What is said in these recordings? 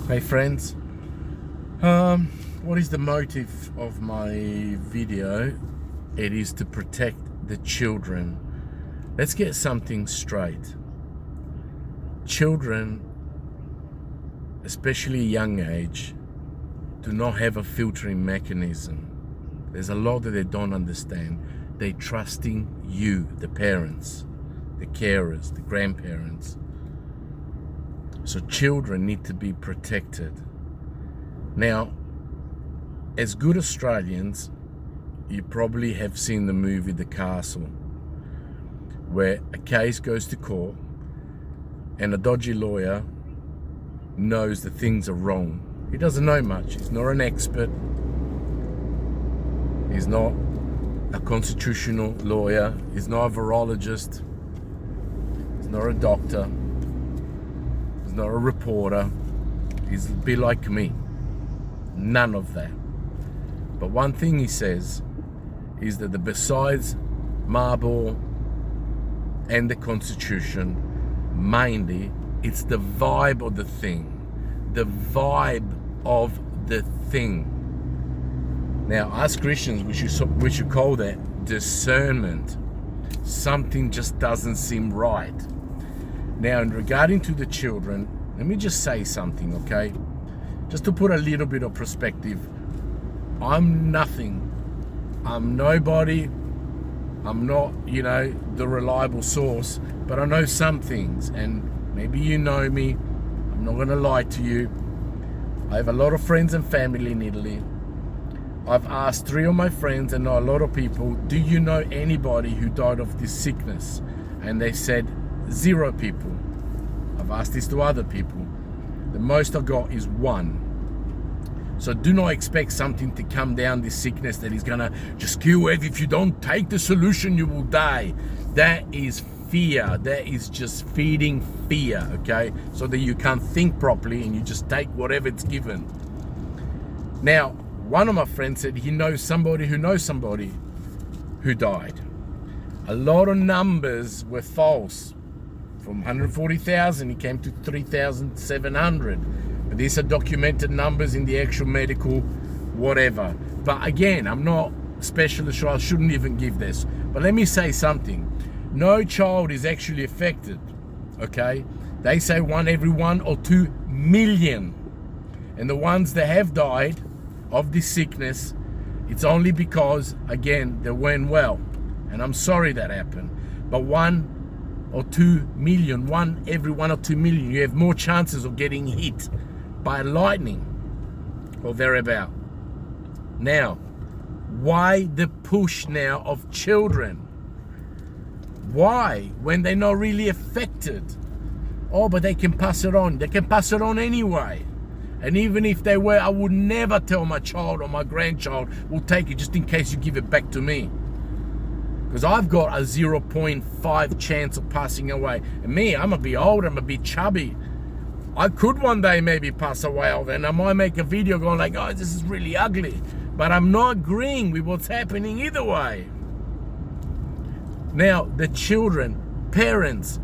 Hey friends, what is the motive of my video? It is to protect the children. Let's get something straight. Children, especially young age, do not have a filtering mechanism. There's a lot that they don't understand. They're trusting you, the parents, the carers, the grandparents. So children need to be protected. Now, as good Australians, you probably have seen the movie The Castle, where a case goes to court and a dodgy lawyer knows that things are wrong. He doesn't know much. He's not an expert. He's not a constitutional lawyer. He's not a virologist. He's not a doctor. He's not a reporter. He's a bit like me. None of that. But one thing he says is that besides Marlborough and the Constitution, mainly it's the vibe of the thing. The vibe of the thing. Now, us Christians, we should call that discernment. Something just doesn't seem right. Now, in regarding to the children, let me just say something, okay? Just to put a little bit of perspective. I'm nothing. I'm nobody. I'm not, the reliable source, but I know some things, and maybe you know me. I'm not going to lie to you. I have a lot of friends and family in Italy. I've asked 3 of my friends and a lot of people, do you know anybody who died of this sickness? And they said 0 people. I've asked this to other people. The most I got is 1. So do not expect something to come down, this sickness that is gonna just kill you. If you don't take the solution, you will die. That is fear. That is just feeding fear, okay? So that you can't think properly and you just take whatever it's given. Now, one of my friends said he knows somebody who died. A lot of numbers were false. From 140,000, he came to 3,700. But these are documented numbers in the actual medical whatever. But again, I'm not a specialist, so I shouldn't even give this. But let me say something. No child is actually affected, okay? They say 1 every 1 or 2 million. And the ones that have died of this sickness, it's only because, again, they weren't well. And I'm sorry that happened. But 1 or 2 million, 1 every 1 or 2 million, you have more chances of getting hit by lightning or thereabout. Now, why the push now of children? Why? When they're not really affected. Oh, but they can pass it on. They can pass it on anyway. And even if they were, I would never tell my child or my grandchild, we'll take it just in case you give it back to me. Because I've got a 0.5 chance of passing away. And me, I'm a bit old, I'm a bit chubby. I could one day maybe pass away, and I might make a video going like, oh, this is really ugly. But I'm not agreeing with what's happening either way. Now, the children, parents,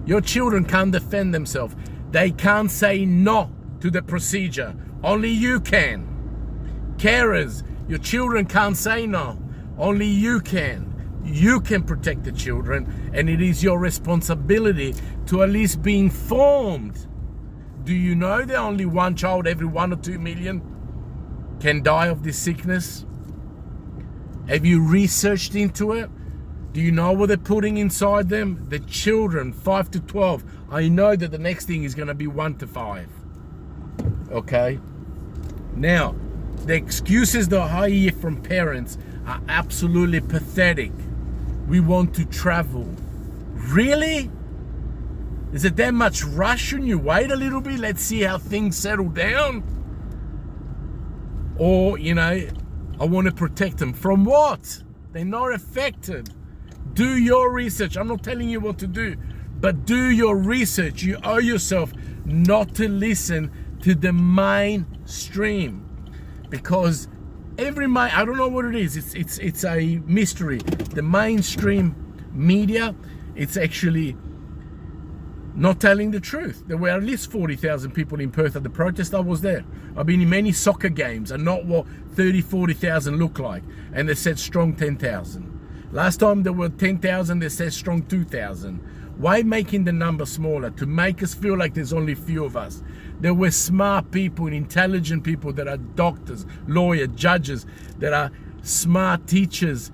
your children can't defend themselves. They can't say no to the procedure. Only you can. Carers, your children can't say no. Only you can. You can protect the children, and it is your responsibility to at least be informed. Do you know that only 1 child every 1 or 2 million can die of this sickness? Have you researched into it? Do you know what they're putting inside them? The children, 5 to 12. I know that the next thing is going to be 1 to 5. Okay? Now, the excuses that I hear from parents are absolutely pathetic. We want to travel. Really? Is it that much rush? Shouldn't you wait a little bit? Let's see how things settle down. Or, I want to protect them. From what? They're not affected. Do your research. I'm not telling you what to do, but do your research. You owe yourself not to listen to the mainstream, because I don't know what it is. It's a mystery. The mainstream media, it's actually not telling the truth. There were at least 40,000 people in Perth at the protest. I was there. I've been in many soccer games and not what 30, 40,000 look like. And they said strong 10,000. Last time there were 10,000, they said strong 2,000. Why making the number smaller? To make us feel like there's only a few of us. There were smart people and intelligent people that are doctors, lawyers, judges, that are smart teachers.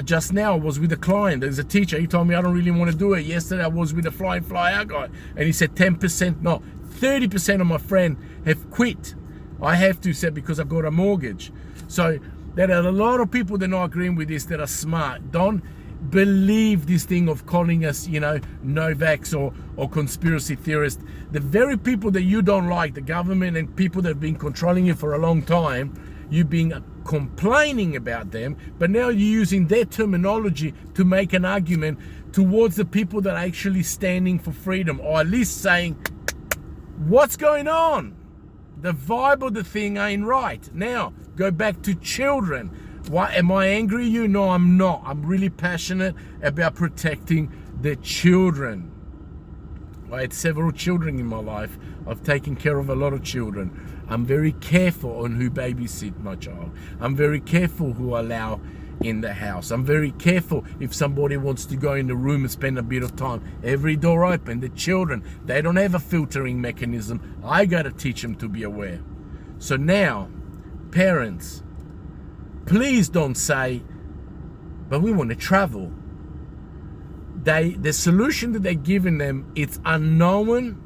Just now I was with a client. There's a teacher. He told me I don't really want to do it. Yesterday I was with a fly in, fly out guy. And he said 10%, no, 30% of my friends have quit. I have to say because I've got a mortgage. So there are a lot of people that are not agreeing with this that are smart. Don't believe this thing of calling us, no-vax or conspiracy theorists. The very people that you don't like, the government and people that have been controlling you for a long time, you've been complaining about them, but now you're using their terminology to make an argument towards the people that are actually standing for freedom, or at least saying, what's going on? The vibe of the thing ain't right. Now, go back to children. Why am I angry at you? No, I'm not. I'm really passionate about protecting the children. I had several children in my life. I've taken care of a lot of children. I'm very careful on who babysit my child. I'm very careful who I allow in the house. I'm very careful if somebody wants to go in the room and spend a bit of time. Every door open. The children, they don't have a filtering mechanism. I got to teach them to be aware. So now, parents, please don't say, but we want to travel. The solution that they're giving them, it's unknown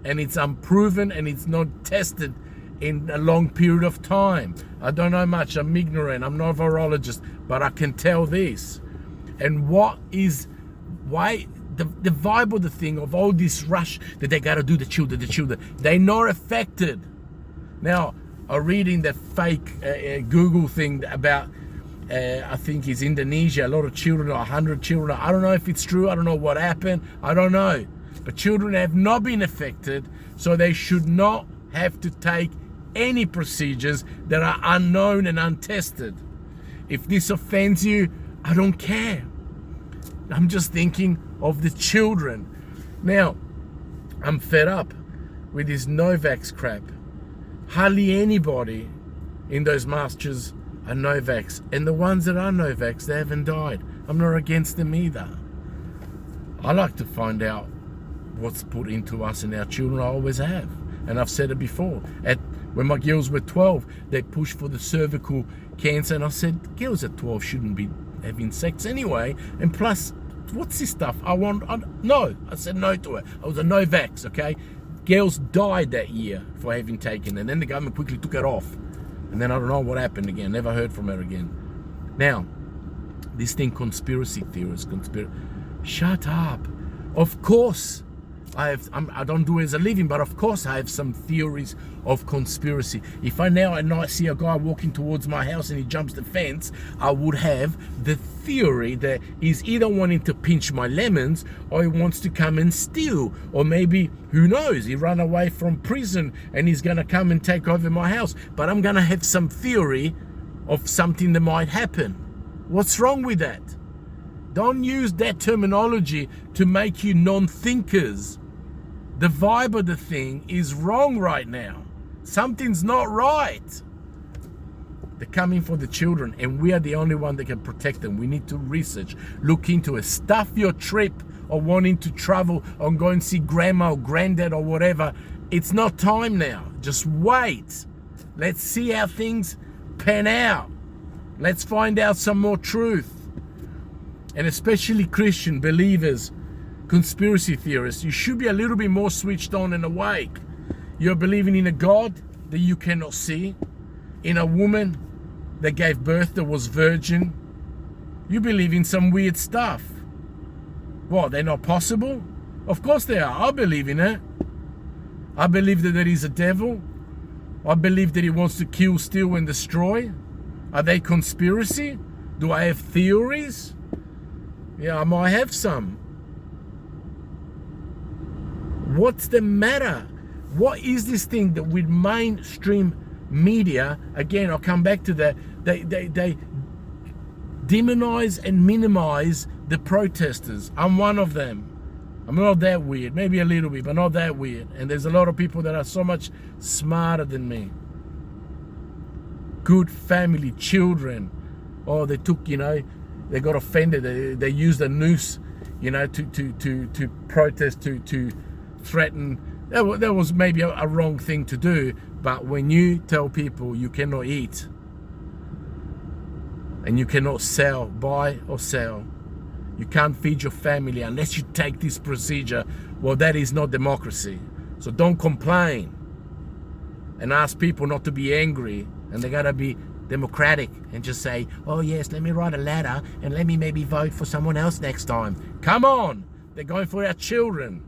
and it's unproven and it's not tested in a long period of time. I don't know much. I'm ignorant. I'm not a virologist, but I can tell this. And why the vibe of the thing of all this rush that they got to do the children, they're not affected. Now, I'm reading the fake Google thing about, I think it's Indonesia, a lot of children, 100 children. I don't know if it's true. I don't know what happened. I don't know. But children have not been affected, so they should not have to take any procedures that are unknown and untested. If this offends you, I don't care. I'm just thinking of the children. Now, I'm fed up with this no-vax crap. Hardly anybody in those marches are no-vax. And the ones that are no-vax, they haven't died. I'm not against them either. I like to find out what's put into us and our children. I always have. And I've said it before. When my girls were 12, they pushed for the cervical cancer. And I said, girls at 12 shouldn't be having sex anyway. And plus, what's this stuff? No. I said no to it. I was a no-vax, okay? Girls died that year for having taken it. And then the government quickly took it off. And then I don't know what happened again. Never heard from her again. Now, this thing, conspiracy theorists, shut up. Of course, I don't do it as a living, but of course I have some theories of conspiracy. If I now at night see a guy walking towards my house and he jumps the fence, I would have the theory that he's either wanting to pinch my lemons or he wants to come and steal. Or maybe, who knows, he ran away from prison and he's going to come and take over my house. But I'm going to have some theory of something that might happen. What's wrong with that? Don't use that terminology to make you non-thinkers. The vibe of the thing is wrong right now. Something's not right. They're coming for the children, and we are the only one that can protect them. We need to research, look into it. Stuff your trip or wanting to travel or go and see grandma or granddad or whatever. It's not time now. Just wait. Let's see how things pan out. Let's find out some more truth. And especially Christian believers, conspiracy theorists, you should be a little bit more switched on and awake. You're believing in a God that you cannot see, in a woman that gave birth that was virgin. You believe in some weird stuff. What, they're not possible? Of course they are. I believe in it. I believe that there is a devil. I believe that he wants to kill, steal, and destroy. Are they conspiracy? Do I have theories? Yeah, I might have some. What's the matter? What is this thing that with mainstream media, again, I'll come back to that, they demonize and minimize the protesters. I'm one of them. I'm not that weird, maybe a little bit, but not that weird. And there's a lot of people that are so much smarter than me. Good family, children. Oh, they took, they got offended. They used a noose, to protest, to threaten. That was maybe a wrong thing to do. But when you tell people you cannot eat and you cannot buy or sell, you can't feed your family unless you take this procedure, well, that is not democracy. So don't complain and ask people not to be angry, and they gotta be democratic and just say, oh yes, let me write a letter and let me maybe vote for someone else next time. Come on, they're going for our children.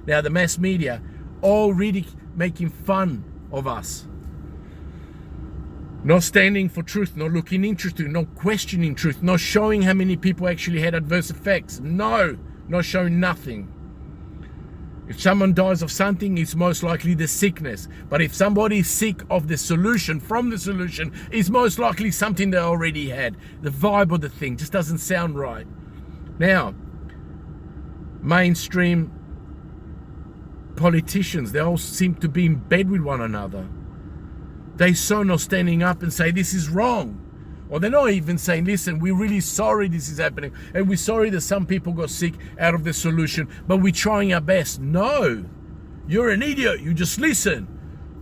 Now the mass media already making fun of us. Not standing for truth, not looking into truth, not questioning truth, not showing how many people actually had adverse effects. No, not showing nothing. If someone dies of something, it's most likely the sickness. But if somebody is sick of the solution, from the solution, it's most likely something they already had. The vibe of the thing just doesn't sound right. Now, mainstream politicians, they all seem to be in bed with one another. They so not standing up and say this is wrong. Or they're not even saying, listen, we're really sorry this is happening, and we're sorry that some people got sick out of the solution, but we're trying our best. No, you're an idiot. You just listen.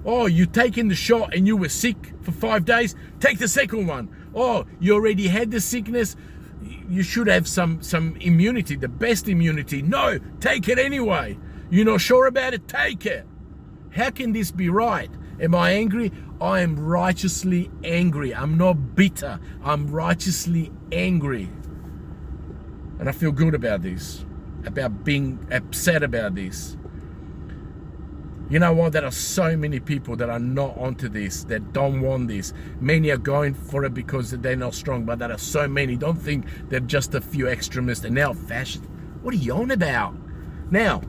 Oh, you taken the shot and you were sick for 5 days, take the second one. Oh, you already had the sickness, you should have some immunity, the best immunity. No, take it anyway. You're not sure about it, take it. How can this be right? Am I angry? I am righteously angry. I'm not bitter. I'm righteously angry. And I feel good about this, about being upset about this. You know what? There are so many people that are not onto this, that don't want this. Many are going for it because they're not strong, but there are so many. Don't think they're just a few extremists and now fascists. What are you on about? Now,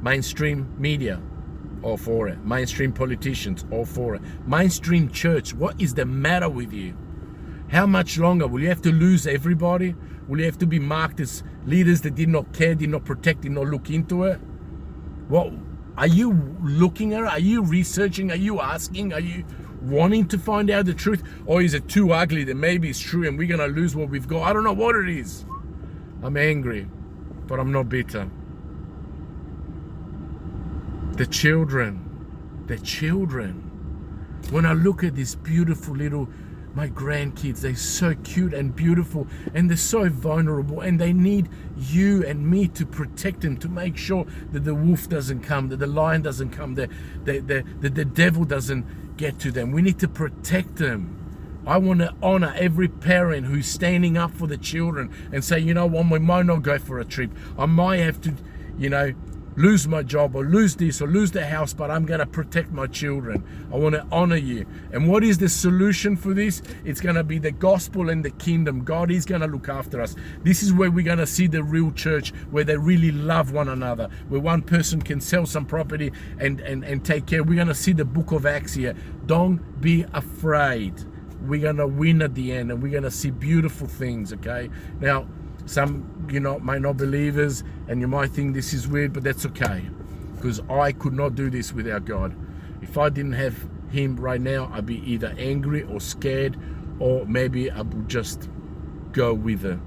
mainstream media, all for it. Mainstream politicians, all for it. Mainstream church, what is the matter with you? How much longer? Will you have to lose everybody? Will you have to be marked as leaders that did not care, did not protect, did not look into it? What are you looking at it? Are you researching? Are you asking? Are you wanting to find out the truth? Or is it too ugly that maybe it's true and we're going to lose what we've got? I don't know what it is. I'm angry, but I'm not bitter. The children. When I look at this beautiful little, my grandkids, they're so cute and beautiful, and they're so vulnerable, and they need you and me to protect them, to make sure that the wolf doesn't come, that the lion doesn't come, that the devil doesn't get to them. We need to protect them. I want to honor every parent who's standing up for the children and say, you know what, we might not go for a trip. I might have to, lose my job or lose this or lose the house, but I'm going to protect my children. I want to honor you. And what is the solution for this? It's going to be the gospel and the kingdom. God is going to look after us. This is where we're going to see the real church, where they really love one another, where one person can sell some property and take care. We're going to see the book of Acts here. Don't be afraid. We're going to win at the end, and we're going to see beautiful things, okay? Now, some, might not believers, and you might think this is weird, but that's okay, because I could not do this without God. If I didn't have him right now, I'd be either angry or scared, or maybe I would just go with it.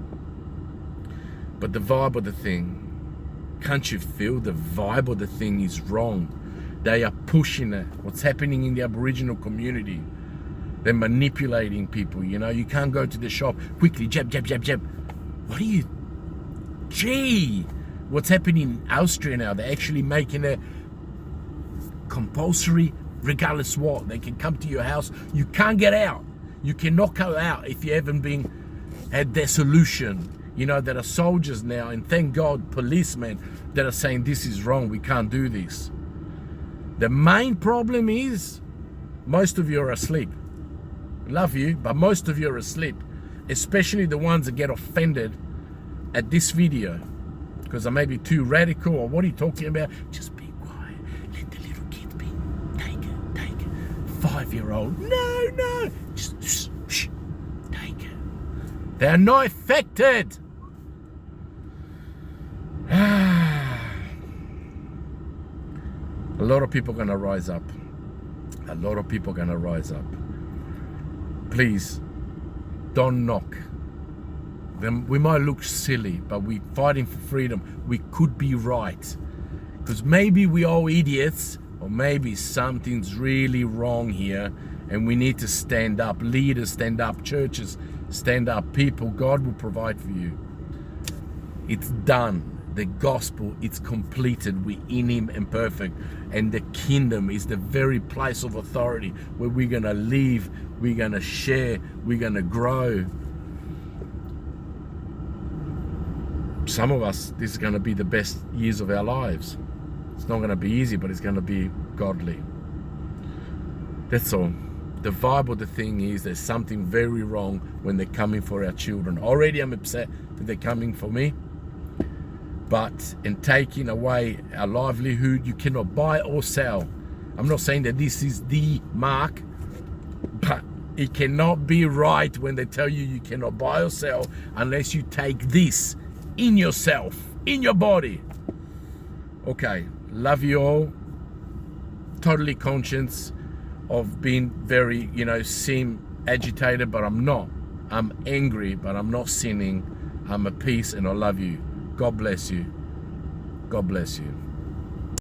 But the vibe of the thing, can't you feel the vibe of the thing is wrong? They are pushing it. What's happening in the Aboriginal community? They're manipulating people, You can't go to the shop quickly, jab, jab, jab, jab. What are you? Gee, what's happening in Austria now? They're actually making it compulsory, regardless what. They can come to your house. You can't get out. You cannot go out if you haven't had their solution. There are soldiers now, and thank God, policemen that are saying this is wrong. We can't do this. The main problem is most of you are asleep. Love you, but most of you are asleep. Especially the ones that get offended at this video because I may be too radical, or what are you talking about? Just be quiet. Let the little kids be. Take it. 5-year-old. No. Just shh. Take it. They're not affected. of people are going to rise up. A lot of people are going to rise up. Please, don't knock. Then we might look silly, but we're fighting for freedom. We could be right. Because maybe we are idiots, or maybe something's really wrong here, and we need to stand up. Leaders stand up, churches stand up, people. God will provide for you. It's done. The gospel, it's completed. We're in Him and perfect. And the kingdom is the very place of authority where we're going to live, we're going to share, we're going to grow. Some of us, this is going to be the best years of our lives. It's not going to be easy, but it's going to be godly. That's all. The vibe of the thing is there's something very wrong when they're coming for our children. Already I'm upset that they're coming for me. But in taking away our livelihood, you cannot buy or sell. I'm not saying that this is the mark, but it cannot be right when they tell you you cannot buy or sell unless you take this in yourself, in your body. Okay, love you all. Totally conscious of being very, seem agitated, but I'm not. I'm angry, but I'm not sinning. I'm at peace and I love you. God bless you. God bless you.